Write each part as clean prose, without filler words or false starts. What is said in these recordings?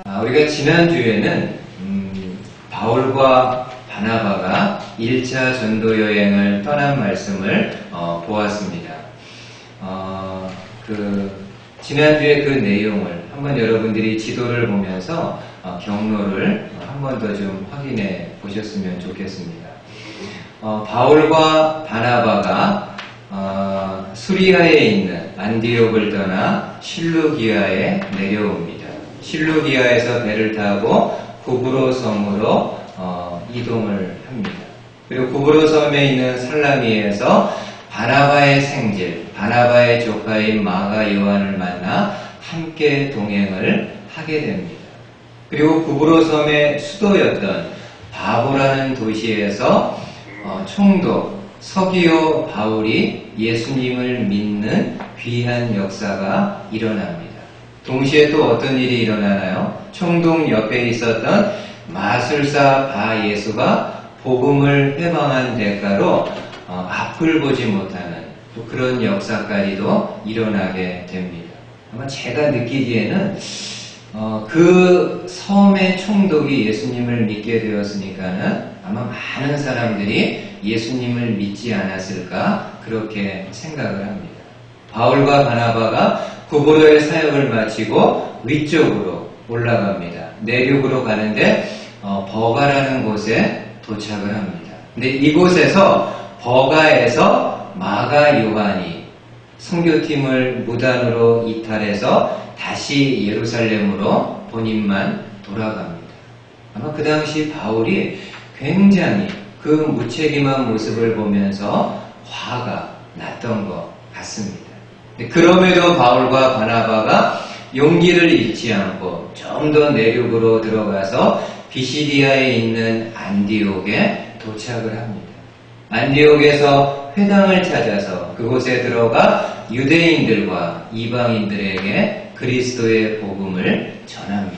우리가 지난주에는 바울과 바나바가 1차 전도 여행을 떠난 말씀을 보았습니다. 지난주에 그 내용을 한번 여러분들이 지도를 보면서 경로를 한 번 더 좀 확인해 보셨으면 좋겠습니다. 바울과 바나바가 수리아에 있는 안디옥을 떠나 실루기아에 내려옵니다. 실루기아에서 배를 타고 구브로 섬으로 이동을 합니다. 그리고 구브로 섬에 있는 살라미에서 바나바의 생질, 바나바의 조카인 마가 요한을 만나 함께 동행을 하게 됩니다. 그리고 구브로 섬의 수도였던 바보라는 도시에서 총독 서기오 바울이 예수님을 믿는 귀한 역사가 일어납니다. 동시에 또 어떤 일이 일어나나요? 총독 옆에 있었던 마술사 바 예수가 복음을 회방한 대가로 앞을 보지 못하는 또 그런 역사까지도 일어나게 됩니다. 아마 제가 느끼기에는 그 섬의 총독이 예수님을 믿게 되었으니까는 아마 많은 사람들이 예수님을 믿지 않았을까 그렇게 생각을 합니다. 바울과 바나바가 구브로의 사역을 마치고 위쪽으로 올라갑니다. 내륙으로 가는데 버가라는 곳에 도착을 합니다. 근데 이곳에서 버가에서 마가 요한이 선교팀을 무단으로 이탈해서 다시 예루살렘으로 본인만 돌아갑니다. 아마 그 당시 바울이 굉장히 그 무책임한 모습을 보면서 화가 났던 것 같습니다. 그럼에도 바울과 바나바가 용기를 잃지 않고 좀 더 내륙으로 들어가서 비시디아에 있는 안디옥에 도착을 합니다. 안디옥에서 회당을 찾아서 그곳에 들어가 유대인들과 이방인들에게 그리스도의 복음을 전합니다.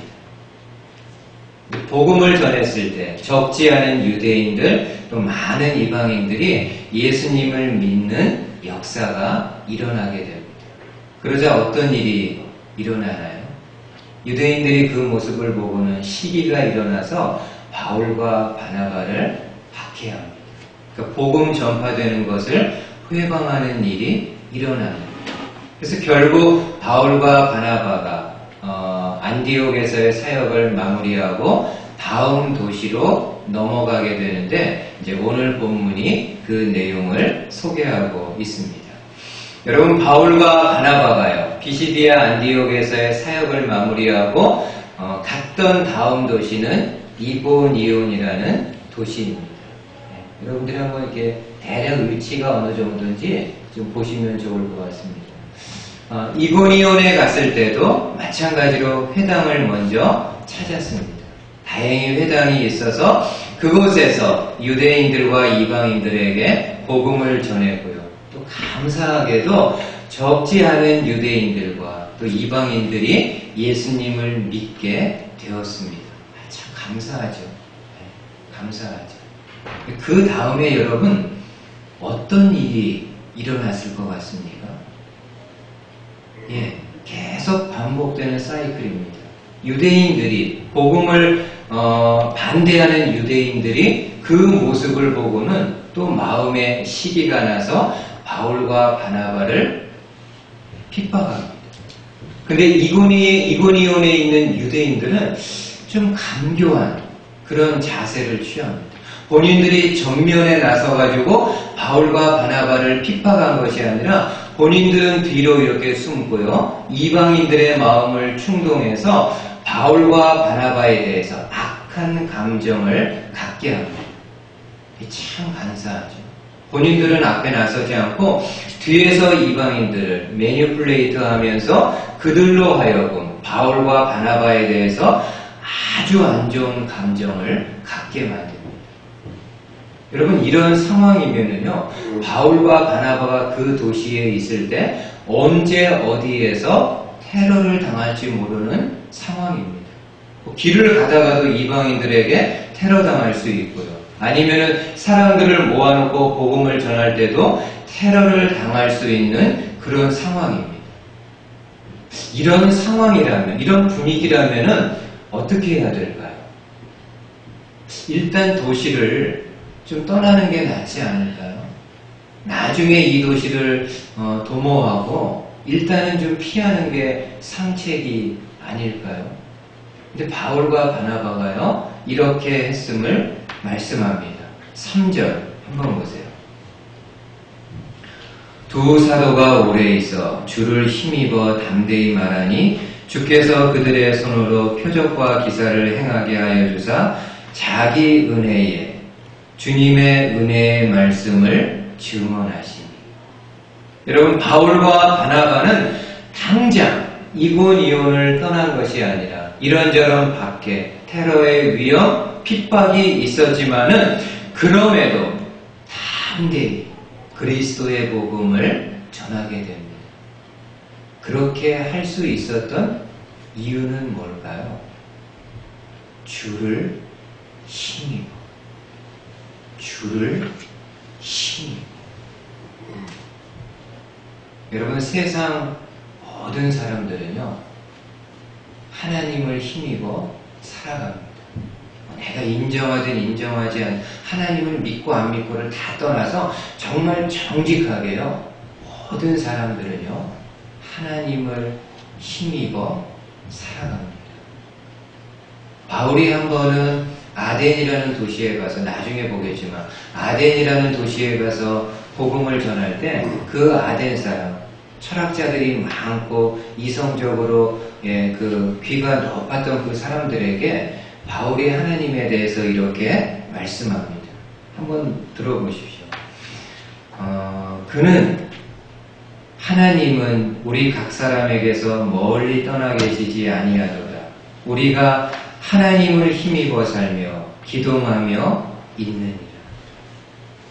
복음을 전했을 때 적지 않은 유대인들 또 많은 이방인들이 예수님을 믿는 역사가 일어나게 됩니다. 그러자 어떤 일이 일어나나요? 유대인들이 그 모습을 보고는 시기가 일어나서 바울과 바나바를 박해합니다. 그러니까 복음 전파되는 것을 회방하는 일이 일어납니다. 그래서 결국 바울과 바나바가 안디옥에서의 사역을 마무리하고 다음 도시로 넘어가게 되는데 이제 오늘 본문이 그 내용을 소개하고 있습니다. 여러분, 바울과 바나바가요 비시디아 안디옥에서의 사역을 마무리하고 갔던 다음 도시는 이고니온이라는 도시입니다. 네, 여러분들이 한번 이렇게 대략 위치가 어느 정도인지 좀 보시면 좋을 것 같습니다. 이고니온에 갔을 때도 마찬가지로 회당을 먼저 찾았습니다. 다행히 회당이 있어서 그곳에서 유대인들과 이방인들에게 복음을 전했고요. 또 감사하게도 적지 않은 유대인들과 또 이방인들이 예수님을 믿게 되었습니다. 참 감사하죠. 네, 감사하죠. 그 다음에 여러분 어떤 일이 일어났을 것 같습니까? 계속 반복되는 사이클입니다. 유대인들이 복음을 반대하는 유대인들이 그 모습을 보고는 또 마음에 시기가 나서 바울과 바나바를 핍박합니다. 근데 이고니온에 있는 유대인들은 좀 감교한 그런 자세를 취합니다. 본인들이 정면에 나서가지고 바울과 바나바를 핍박한 것이 아니라 본인들은 뒤로 이렇게 숨고요. 이방인들의 마음을 충동해서 바울과 바나바에 대해서 악한 감정을 갖게 합니다. 참 간사하죠. 본인들은 앞에 나서지 않고 뒤에서 이방인들을 매니플레이트 하면서 그들로 하여금 바울과 바나바에 대해서 아주 안 좋은 감정을 갖게 만듭니다. 여러분, 이런 상황이면은요, 바울과 바나바가 그 도시에 있을 때 언제 어디에서 테러를 당할지 모르는 상황입니다. 길을 가다가도 이방인들에게 테러 당할 수 있고요. 아니면은 사람들을 모아놓고 복음을 전할 때도 테러를 당할 수 있는 그런 상황입니다. 이런 상황이라면, 이런 분위기라면은 어떻게 해야 될까요? 일단 도시를 좀 떠나는 게 낫지 않을까요? 나중에 이 도시를 도모하고 일단은 좀 피하는 게 상책이 아닐까요? 근데 바울과 바나바가요, 이렇게 했음을 말씀합니다. 3절 한번 보세요. 두 사도가 오래 있어 주를 힘입어 담대히 말하니 주께서 그들의 손으로 표적과 기사를 행하게 하여 주사 자기 은혜에 주님의 은혜의 말씀을 증언하시니. 여러분, 바울과 바나바는 당장 이곤이온을 떠난 것이 아니라 이런저런 박해, 테러의 위험, 핍박이 있었지만은 그럼에도 담대히 그리스도의 복음을 전하게 됩니다. 그렇게 할 수 있었던 이유는 뭘까요? 주를 힘입어. 주를 힘입어. 여러분, 세상 모든 사람들은요, 하나님을 힘입어 살아갑니다. 내가 인정하든 인정하지 않든 하나님을 믿고 안 믿고를 다 떠나서 정말 정직하게요, 모든 사람들은요, 하나님을 힘입어 살아갑니다. 바울이 한 번은 아덴이라는 도시에 가서, 나중에 보겠지만 아덴이라는 도시에 가서 복음을 전할 때 그 아덴 사람, 철학자들이 많고 이성적으로 그 귀가 높았던 그 사람들에게 바울이 하나님에 대해서 이렇게 말씀합니다. 한번 들어보십시오. 그는 하나님은 우리 각 사람에게서 멀리 떠나 계시지 아니하도다. 우리가 하나님을 힘입어 살며 기동하며 있느니라.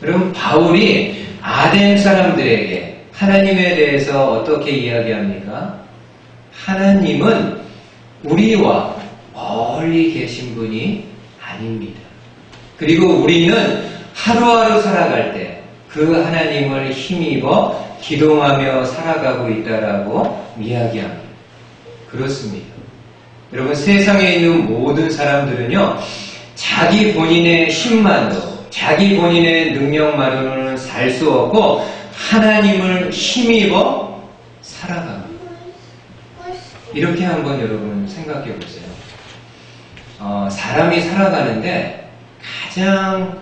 여러분, 바울이 아덴 사람들에게 하나님에 대해서 어떻게 이야기합니까? 하나님은 우리와 멀리 계신 분이 아닙니다. 그리고 우리는 하루하루 살아갈 때 그 하나님을 힘입어 기동하며 살아가고 있다라고 이야기합니다. 그렇습니다. 여러분, 세상에 있는 모든 사람들은요, 자기 본인의 힘만으로, 자기 본인의 능력만으로는 살 수 없고 하나님을 힘입어 살아갑니다. 이렇게 한번 여러분 생각해 보세요. 사람이 살아가는데 가장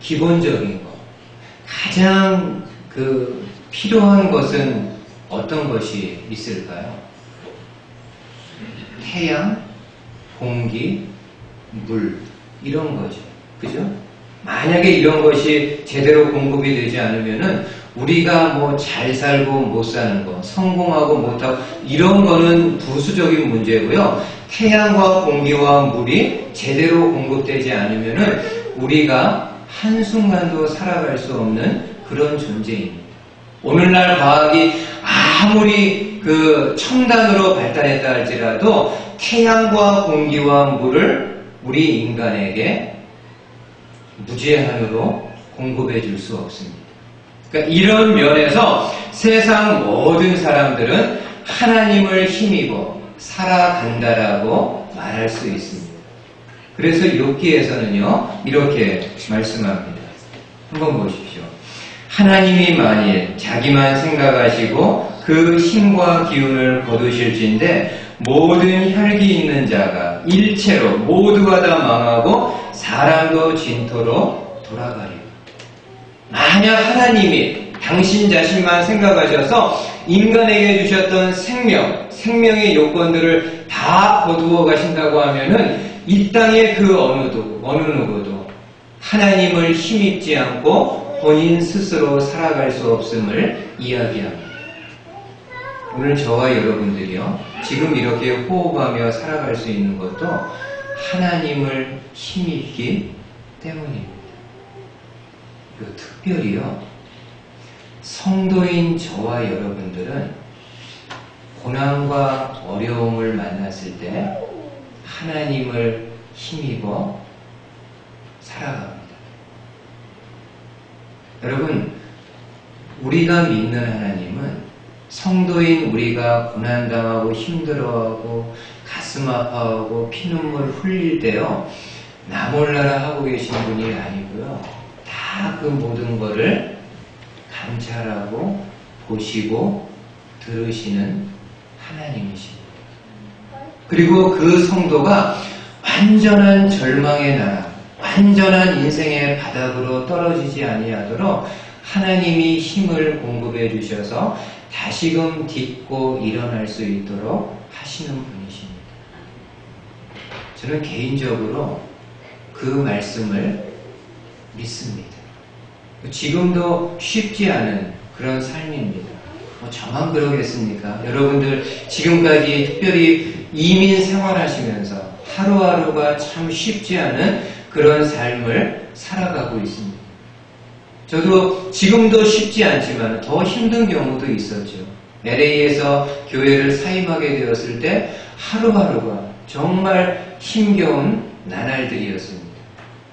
기본적인 것, 가장 필요한 것은 어떤 것이 있을까요? 태양, 공기, 물, 이런 거죠. 그죠? 만약에 이런 것이 제대로 공급이 되지 않으면은 우리가 뭐 잘 살고 못 사는 거, 성공하고 못하고, 이런 거는 부수적인 문제고요. 태양과 공기와 물이 제대로 공급되지 않으면은 우리가 한순간도 살아갈 수 없는 그런 존재입니다. 오늘날 과학이 아무리 첨단으로 발달했다 할지라도 태양과 공기와 물을 우리 인간에게 무제한으로 공급해 줄 수 없습니다. 그러니까 이런 면에서 세상 모든 사람들은 하나님을 힘입어 살아간다라고 말할 수 있습니다. 그래서 욥기에서는요, 이렇게 말씀합니다. 한번 보십시오. 하나님이 만일 자기만 생각하시고 그 힘과 기운을 거두실진데 모든 혈기 있는 자가 일체로 모두가 다 망하고 사람도 진토로 돌아가리라. 만약 하나님이 당신 자신만 생각하셔서 인간에게 주셨던 생명의 요건들을 다 거두어 가신다고 하면은 이 땅의 그 어느 누구도 하나님을 힘입지 않고 본인 스스로 살아갈 수 없음을 이야기합니다. 오늘 저와 여러분들이요, 지금 이렇게 호흡하며 살아갈 수 있는 것도 하나님을 힘입기 때문입니다. 그리고 특별히요, 성도인 저와 여러분들은 고난과 어려움을 만났을 때 하나님을 힘입어 살아갑니다. 여러분, 우리가 믿는 하나님은 성도인 우리가 고난당하고 힘들어하고 가슴 아파하고 피눈물 흘릴 때요, 나 몰라라 하고 계신 분이 아니고요, 다 그 모든 거를 감찰하고 보시고 들으시는 하나님이십니다. 그리고 그 성도가 완전한 절망의 나라, 완전한 인생의 바닥으로 떨어지지 아니하도록 하나님이 힘을 공급해 주셔서 다시금 딛고 일어날 수 있도록 하시는 분이십니다. 저는 개인적으로 그 말씀을 믿습니다. 지금도 쉽지 않은 그런 삶입니다. 저만 그러겠습니까? 여러분들 지금까지 특별히 이민 생활하시면서 하루하루가 참 쉽지 않은 그런 삶을 살아가고 있습니다. 저도 지금도 쉽지 않지만 더 힘든 경우도 있었죠. LA에서 교회를 사임하게 되었을 때 하루하루가 정말 힘겨운 나날들이었습니다.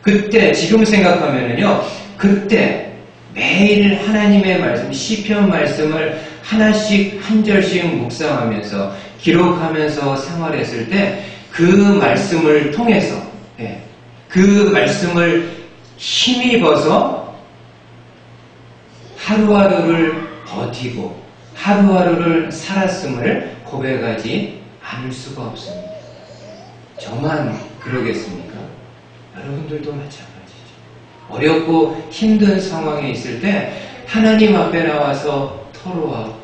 그때 지금 생각하면은요, 그때 매일 하나님의 말씀, 시편 말씀을 하나씩 한 절씩 묵상하면서 기록하면서 생활했을 때 그 말씀을 통해서 그 말씀을 힘입어서 하루하루를 버티고 하루하루를 살았음을 고백하지 않을 수가 없습니다. 저만 그러겠습니까? 여러분들도 마찬가지죠. 어렵고 힘든 상황에 있을 때 하나님 앞에 나와서 토로하고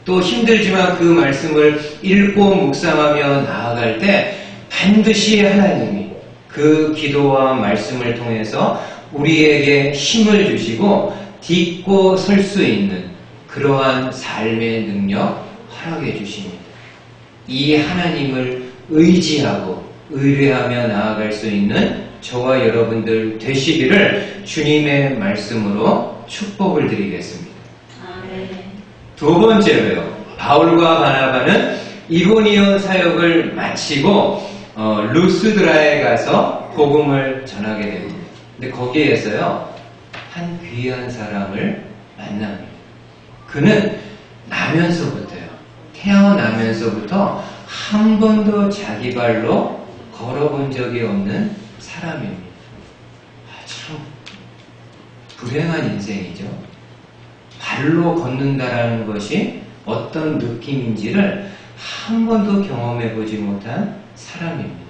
또 힘들지만 그 말씀을 읽고 묵상하며 나아갈 때 반드시 하나님이 그 기도와 말씀을 통해서 우리에게 힘을 주시고 딛고 설 수 있는 그러한 삶의 능력 허락해 주십니다. 이 하나님을 의지하고 의뢰하며 나아갈 수 있는 저와 여러분들 되시기를 주님의 말씀으로 축복을 드리겠습니다. 두 번째로요, 바울과 바나바는 이고니온 사역을 마치고 루스드라에 가서 복음을 전하게 됩니다. 근데 거기에서요, 한 귀한 사람을 만납니다. 그는 태어나면서부터 한 번도 자기 발로 걸어본 적이 없는 사람입니다. 참 불행한 인생이죠. 발로 걷는다라는 것이 어떤 느낌인지를 한 번도 경험해보지 못한 사람입니다.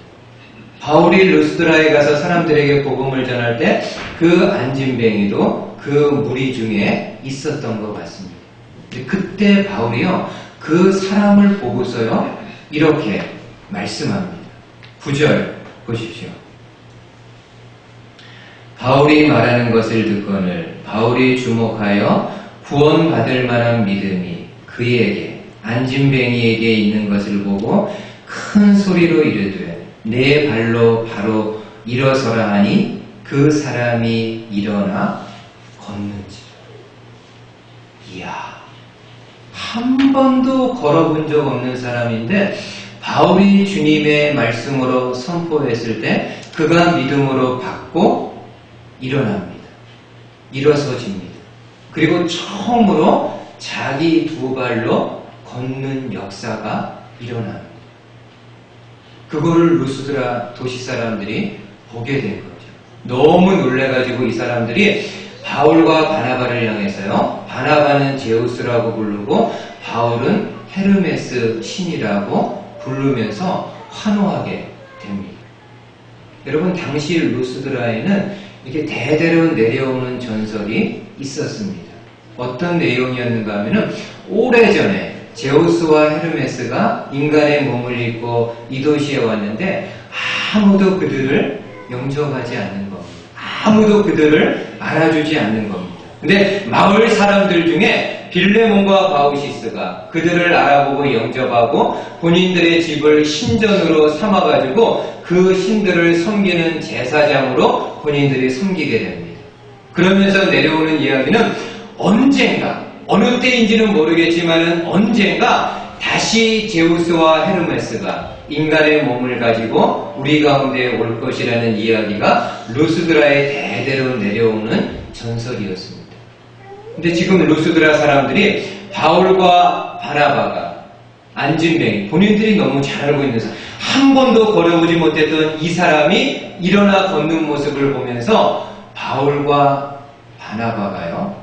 바울이 루스드라에 가서 사람들에게 복음을 전할 때 그 안진뱅이도 그 무리 중에 있었던 것 같습니다. 그때 바울이요, 그 사람을 보고서요, 이렇게 말씀합니다. 9절 보십시오. 바울이 말하는 것을 듣거늘 바울이 주목하여 구원받을 만한 믿음이 그에게 안진뱅이에게 있는 것을 보고 큰 소리로 이르되 내 발로 바로 일어서라 하니 그 사람이 일어나 걷는지라. 이야, 한 번도 걸어본 적 없는 사람인데 바울이 주님의 말씀으로 선포했을 때 그가 믿음으로 받고 일어납니다. 일어서집니다. 그리고 처음으로 자기 두 발로 걷는 역사가 일어납니다. 그거를 루스드라 도시 사람들이 보게 된 거죠. 너무 놀래가지고 이 사람들이 바울과 바나바를 향해서요, 바나바는 제우스라고 부르고 바울은 헤르메스 신이라고 부르면서 환호하게 됩니다. 여러분, 당시 루스드라에는 이렇게 대대로 내려오는 전설이 있었습니다. 어떤 내용이었는가 하면은 오래전에 제우스와 헤르메스가 인간의 몸을 입고 이 도시에 왔는데 아무도 그들을 영접하지 않는 겁니다. 아무도 그들을 알아주지 않는 겁니다. 근데 마을 사람들 중에 빌레몬과 바우시스가 그들을 알아보고 영접하고 본인들의 집을 신전으로 삼아가지고 그 신들을 섬기는 제사장으로 본인들이 섬기게 됩니다. 그러면서 내려오는 이야기는 언젠가, 어느 때인지는 모르겠지만 언젠가 다시 제우스와 헤르메스가 인간의 몸을 가지고 우리 가운데 올 것이라는 이야기가 루스드라에 대대로 내려오는 전설이었습니다. 근데 지금 루스드라 사람들이 바울과 바나바가 안진뱅이, 본인들이 너무 잘 알고 있는 사람, 한 번도 걸어보지 못했던 이 사람이 일어나 걷는 모습을 보면서 바울과 바나바가요,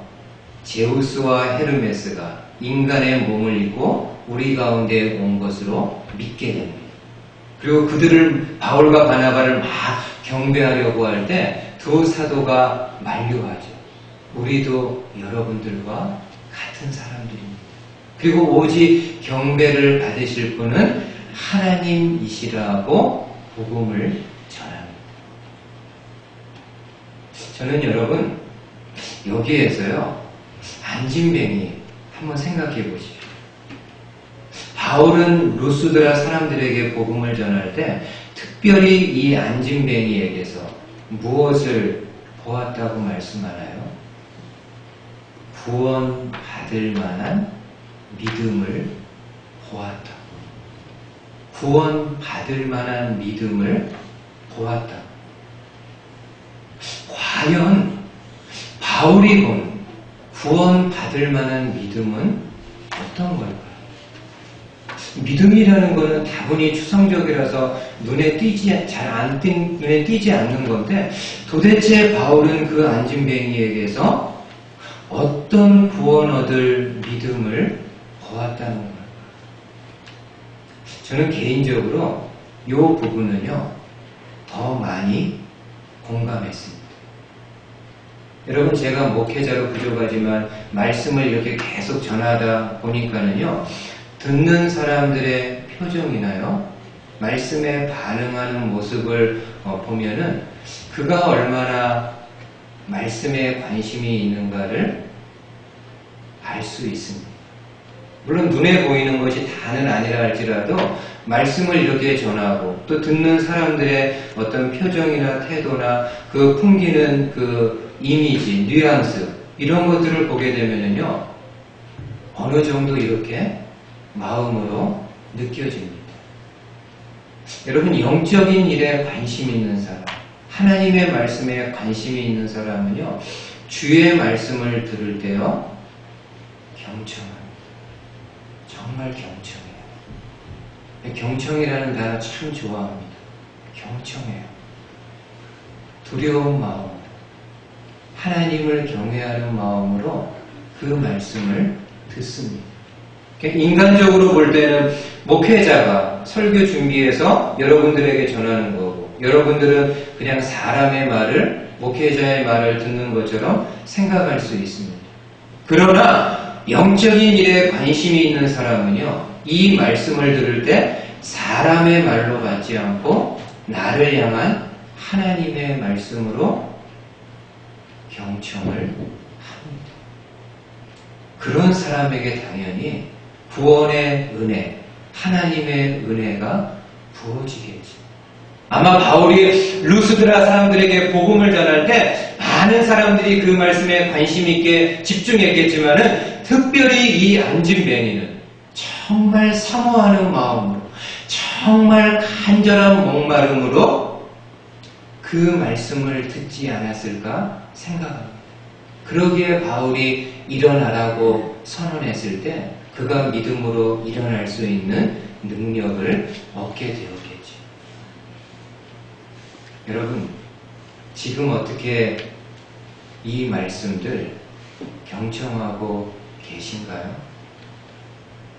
제우스와 헤르메스가 인간의 몸을 입고 우리 가운데 온 것으로 믿게 됩니다. 그리고 그들을, 바울과 바나바를 막 경배하려고 할 때 두 사도가 만류하죠. 우리도 여러분들과 같은 사람들입니다. 그리고 오직 경배를 받으실 분은 하나님이시라고 복음을 전합니다. 저는 여러분, 여기에서요, 안진뱅이 한번 생각해 보십시오. 바울은 루스드라 사람들에게 복음을 전할 때 특별히 이 안진뱅이에게서 무엇을 보았다고 말씀하나요? 구원받을 만한 믿음을 보았다. 구원받을 만한 믿음을 보았다. 과연 바울이 본 구원받을 만한 믿음은 어떤 걸까요? 믿음이라는 것은 다분히 추상적이라서 눈에 띄지 않는 건데, 도대체 바울은 그 안진뱅이에게서 어떤 구원 얻을 믿음을 보았다는 걸까요? 저는 개인적으로 이 부분은요, 더 많이 공감했습니다. 여러분, 제가 목회자로 부족하지만 말씀을 이렇게 계속 전하다 보니까는요, 듣는 사람들의 표정이나요, 말씀에 반응하는 모습을 보면은 그가 얼마나 말씀에 관심이 있는가를 알 수 있습니다. 물론 눈에 보이는 것이 다는 아니라 할지라도 말씀을 이렇게 전하고 또 듣는 사람들의 어떤 표정이나 태도나 그 풍기는 그 이미지, 뉘앙스, 이런 것들을 보게 되면은요, 어느 정도 이렇게 마음으로 느껴집니다. 여러분, 영적인 일에 관심 있는 사람, 하나님의 말씀에 관심이 있는 사람은요, 주의 말씀을 들을 때요, 경청합니다. 정말 경청해요. 경청이라는 단어 참 좋아합니다. 경청해요. 두려운 마음, 하나님을 경외하는 마음으로 그 말씀을 듣습니다. 인간적으로 볼 때는 목회자가 설교 준비해서 여러분들에게 전하는 거고, 여러분들은 그냥 사람의 말을, 목회자의 말을 듣는 것처럼 생각할 수 있습니다. 그러나 영적인 일에 관심이 있는 사람은요, 이 말씀을 들을 때 사람의 말로 받지 않고 나를 향한 하나님의 말씀으로 경청을 합니다. 그런 사람에게 당연히 구원의 은혜, 하나님의 은혜가 부어지겠죠. 아마 바울이 루스드라 사람들에게 복음을 전할 때 많은 사람들이 그 말씀에 관심 있게 집중했겠지만은, 특별히 이 안진뱅이는 정말 사모하는 마음으로, 정말 간절한 목마름으로 그 말씀을 듣지 않았을까 생각합니다. 그러기에 바울이 일어나라고 선언했을 때 그가 믿음으로 일어날 수 있는 능력을 얻게 되었겠죠. 여러분, 지금 어떻게 이 말씀들 경청하고 계신가요?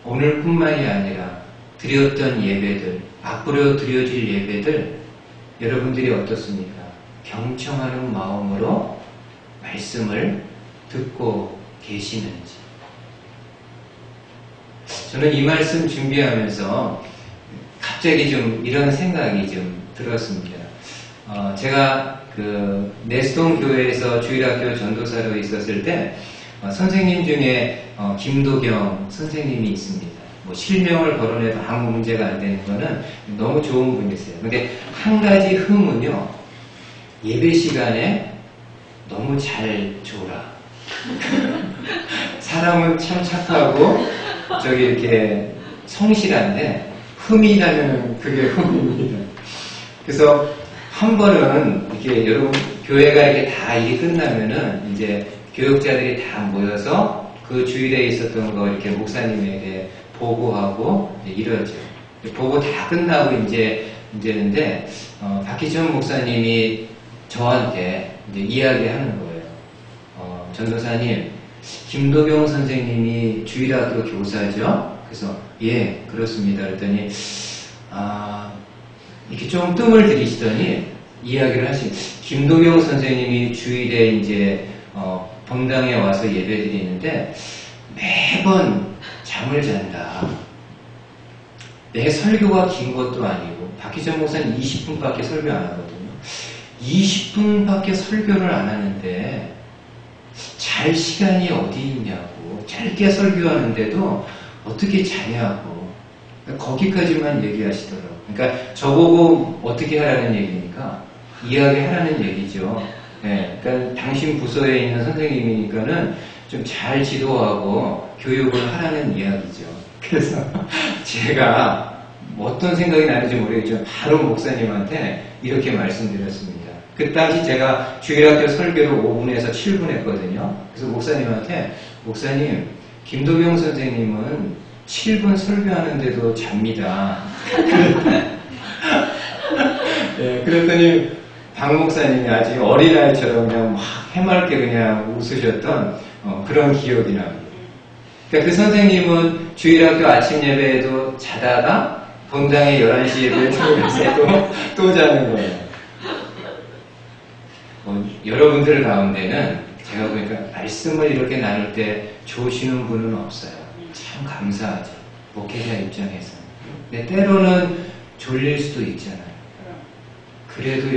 오늘뿐만이 아니라 드렸던 예배들, 앞으로 드려질 예배들, 여러분들이 어떻습니까? 경청하는 마음으로 말씀을 듣고 계시는지. 저는 이 말씀 준비하면서 갑자기 좀 이런 생각이 좀 들었습니다. 제가 그 내스동 교회에서 주일학교 전도사로 있었을 때 선생님 중에 김도경 선생님이 있습니다. 뭐 실명을 거론해도 아무 문제가 안 되는 거는 너무 좋은 분이세요. 근데 한 가지 흠은요, 예배 시간에 너무 잘 졸아. 사람은 참 착하고 저기 이렇게 성실한데 흠이라면 그게 흠입니다. 그래서 한 번은 이렇게 여러분 교회가 이렇게 다 일이 끝나면은 이제 교역자들이 다 모여서 그 주일에 있었던 거 이렇게 목사님에게 보고하고 이러죠. 보고 다 끝나고 이제는데 박희천 목사님이 저한테 이제 이야기하는 거예요. 전도사님, 김도경 선생님이 주일학교 교사죠? 그래서 예, 그렇습니다. 그랬더니 이렇게 좀 뜸을 들이시더니 이야기를 하시. 김도경 선생님이 주일에 이제 본당에 와서 예배드리는데 매번 잠을 잔다. 내 설교가 긴 것도 아니고 박희정 목사는 20분밖에 설교 안 하거든요. 20분밖에 설교를 안 하는데 잘 시간이 어디 있냐고. 짧게 설교하는데도 어떻게 자냐고. 거기까지만 얘기하시더라고요. 그러니까 저보고 어떻게 하라는 얘기니까 이야기하라는 얘기죠. 네, 그러니까 당신 부서에 있는 선생님이니까는 좀 잘 지도하고 교육을 하라는 이야기죠. 그래서 제가 어떤 생각이 나는지 모르겠지만 바로 목사님한테 이렇게 말씀드렸습니다. 그 당시 제가 주일학교 설교를 5분에서 7분 했거든요. 그래서 목사님한테 목사님, 김도경 선생님은 7분 설교하는데도 잡니다. 네, 그랬더니 박 목사님이 아직 어린아이처럼 그냥 막 해맑게 그냥 웃으셨던 그런 기억이 납니다. 그러니까 그 선생님은 주일학교 아침 예배에도 자다가 본당에 11시 예배를 들어가서 또 자는 거예요. 여러분들 가운데는 제가 보니까 말씀을 이렇게 나눌 때 좋으시는 분은 없어요. 참 감사하죠. 목회자 입장에서. 근데 때로는 졸릴 수도 있잖아요. 그래도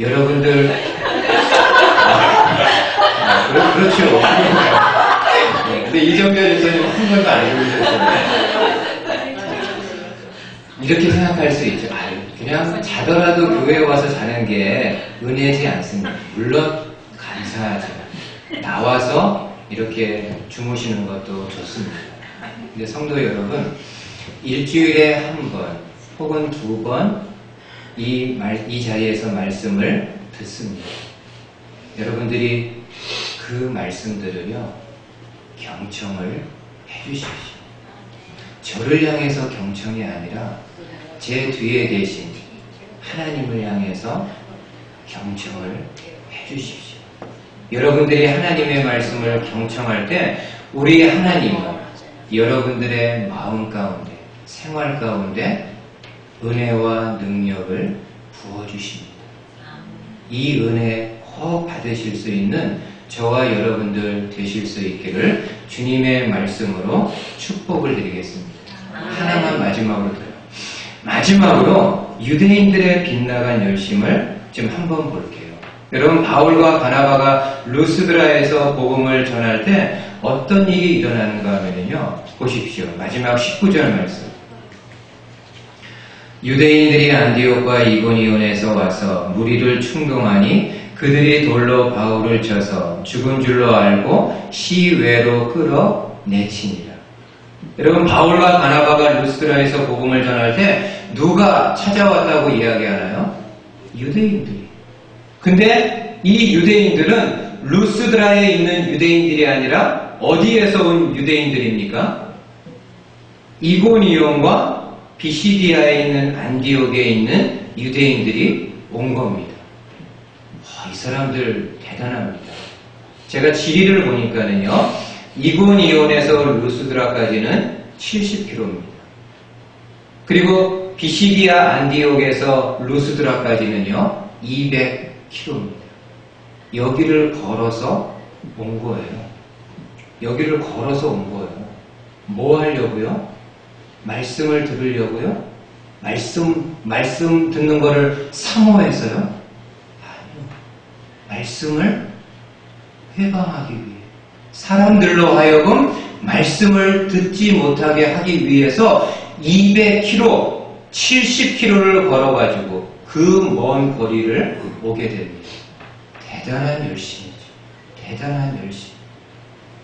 여러분들 그렇죠. 근데 이정렬에서는 한 번도 안 졸리셨잖아요. 이렇게 생각할 수 있죠. 그냥 자더라도 교회에 와서 자는 게 은혜지 않습니다. 물론 감사하죠. 나와서 이렇게 주무시는 것도 좋습니다. 근데 성도 여러분, 일주일에 한 번 혹은 2번 이 자리에서 말씀을 듣습니다. 여러분들이 그 말씀들을요, 경청을 해주십시오. 저를 향해서 경청이 아니라 제 뒤에 계신 하나님을 향해서 경청을 해주십시오. 여러분들이 하나님의 말씀을 경청할 때 우리 하나님은 여러분들의 마음 가운데, 생활 가운데 은혜와 능력을 부어주십니다. 이 은혜 꼭 받으실 수 있는 저와 여러분들 되실 수 있기를 주님의 말씀으로 축복을 드리겠습니다. 하나만 마지막으로 드려요. 마지막으로 유대인들의 빗나간 열심을 좀 한번 볼게요. 여러분, 바울과 바나바가 루스드라에서 복음을 전할 때 어떤 일이 일어나는가 하면요, 보십시오. 마지막 19절 말씀. 유대인들이 안디옥과 이고니온에서 와서 무리를 충동하니 그들이 돌로 바울을 쳐서 죽은 줄로 알고 시외로 끌어내치니라. 여러분, 바울과 바나바가 루스드라에서 복음을 전할 때 누가 찾아왔다고 이야기하나요? 유대인들이. 근데 이 유대인들은 루스드라에 있는 유대인들이 아니라 어디에서 온 유대인들입니까? 이고니온과 비시디아에 있는 안디옥에 있는 유대인들이 온 겁니다. 이 사람들 대단합니다. 제가 지리를 보니까는요, 이고니온에서 루스드라까지는 70km입니다. 그리고 비시디아 안디옥에서 루스드라까지는요 200km입니다. 여기를 걸어서 온 거예요. 여기를 걸어서 온 거예요. 뭐 하려고요? 말씀을 들으려고요? 말씀 듣는 거를 사모해서요? 아니요. 말씀을 회방하기 위해, 사람들로 하여금 말씀을 듣지 못하게 하기 위해서 200km, 70km를 걸어가지고 그 먼 거리를 오게 됩니다. 대단한 열심이죠. 대단한 열심.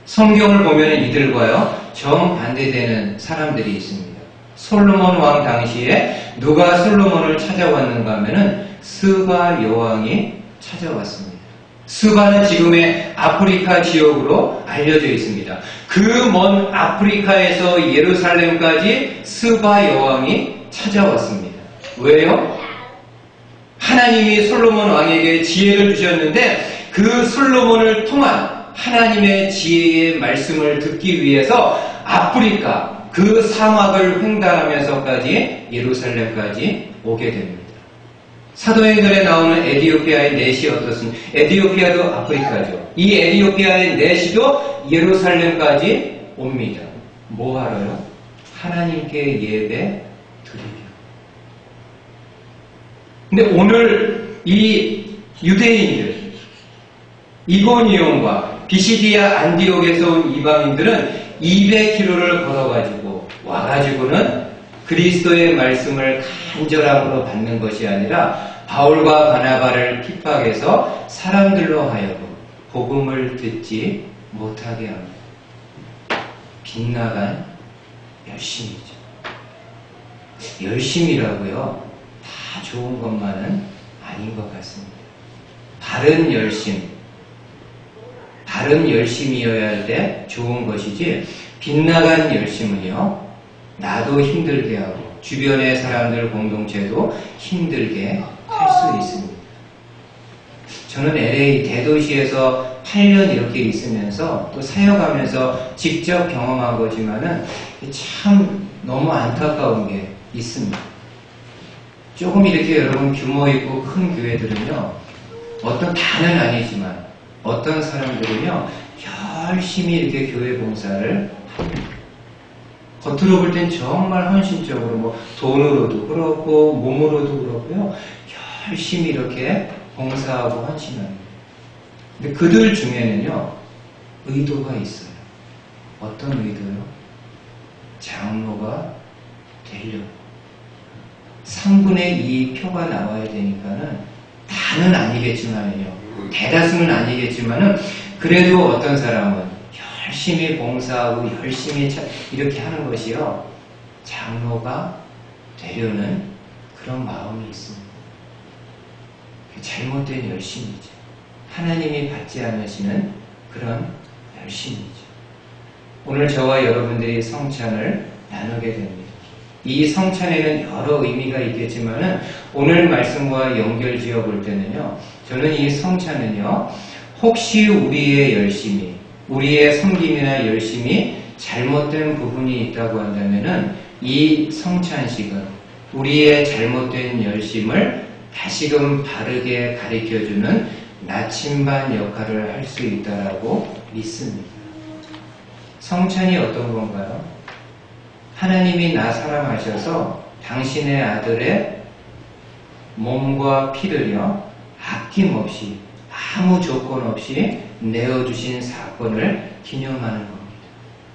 성경을 보면 이들과요, 정반대되는 사람들이 있습니다. 솔로몬 왕 당시에 누가 솔로몬을 찾아왔는가 하면은 스바 여왕이 찾아왔습니다. 스바는 지금의 아프리카 지역으로 알려져 있습니다. 그 먼 아프리카에서 예루살렘까지 스바 여왕이 찾아왔습니다. 왜요? 하나님이 솔로몬 왕에게 지혜를 주셨는데 그 솔로몬을 통한 하나님의 지혜의 말씀을 듣기 위해서 아프리카 그 사막을 횡단하면서까지 예루살렘까지 오게 됩니다. 사도행전에 나오는 에디오피아의 넷이 어떻습니까? 에디오피아도 아프리카죠. 이 에디오피아의 넷이도 예루살렘까지 옵니다. 뭐 하러요? 하나님께 예배 드리려. 근데 오늘 이 유대인들, 이고니온과 비시디아 안디옥에서 온 이방인들은 200km를 걸어가지고 와가지고는 그리스도의 말씀을 간절함으로 받는 것이 아니라 바울과 바나바를 핍박해서 사람들로 하여금 복음을 듣지 못하게 합니다. 빗나간 열심이죠. 열심이라고요. 다 좋은 것만은 아닌 것 같습니다. 바른 열심이어야 할 때 좋은 것이지 빗나간 열심은요. 나도 힘들게 하고 주변의 사람들 공동체도 힘들게 할 수 있습니다. 저는 LA 대도시에서 8년 이렇게 있으면서 또 사역하면서 직접 경험한 거지만은 참 너무 안타까운 게 있습니다. 조금 이렇게 여러분 규모 있고 큰 교회들은요, 어떤 다는 아니지만 어떤 사람들은요, 열심히 이렇게 교회 봉사를 합니다. 겉으로 볼 땐 정말 헌신적으로 뭐 돈으로도 그렇고 몸으로도 그렇고요, 열심히 이렇게 봉사하고 헌신합니다. 근데 그들 중에는요, 의도가 있어요. 어떤 의도요? 장로가 되려고. 3분의 2 표가 나와야 되니까는 다는 아니겠지만요. 대다수는 아니겠지만은 그래도 어떤 사람은 열심히 봉사하고 열심히 이렇게 하는 것이요. 장로가 되려는 그런 마음이 있습니다. 잘못된 열심이죠. 하나님이 받지 않으시는 그런 열심이죠. 오늘 저와 여러분들이 성찬을 나누게 됩니다. 이 성찬에는 여러 의미가 있겠지만은 오늘 말씀과 연결 지어 볼 때는요, 저는 이 성찬은요, 혹시 우리의 열심이, 우리의 섬김이나 열심이 잘못된 부분이 있다고 한다면은 이 성찬식은 우리의 잘못된 열심을 다시금 바르게 가르쳐주는 나침반 역할을 할 수 있다라고 믿습니다. 성찬이 어떤 건가요? 하나님이 나 사랑하셔서 당신의 아들의 몸과 피를요, 아낌없이 아무 조건 없이 내어주신 사건을 기념하는 겁니다.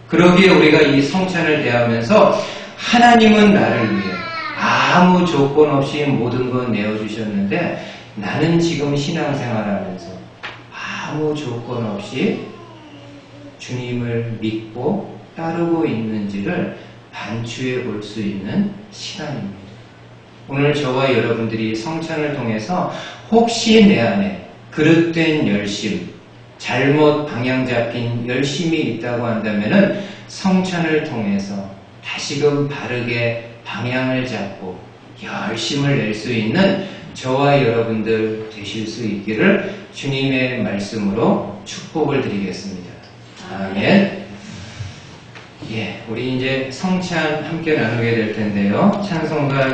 그러기에 우리가 이 성찬을 대하면서 하나님은 나를 위해 아무 조건 없이 모든 걸 내어주셨는데 나는 지금 신앙생활하면서 아무 조건 없이 주님을 믿고 따르고 있는지를 반추해 볼 수 있는 시간입니다. 오늘 저와 여러분들이 성찬을 통해서 혹시 내 안에 그릇된 열심, 잘못 방향 잡힌 열심이 있다고 한다면은 성찬을 통해서 다시금 바르게 방향을 잡고 열심을 낼 수 있는 저와 여러분들 되실 수 있기를 주님의 말씀으로 축복을 드리겠습니다. 아멘. 예, 우리 이제 성찬 함께 나누게 될 텐데요. 찬송가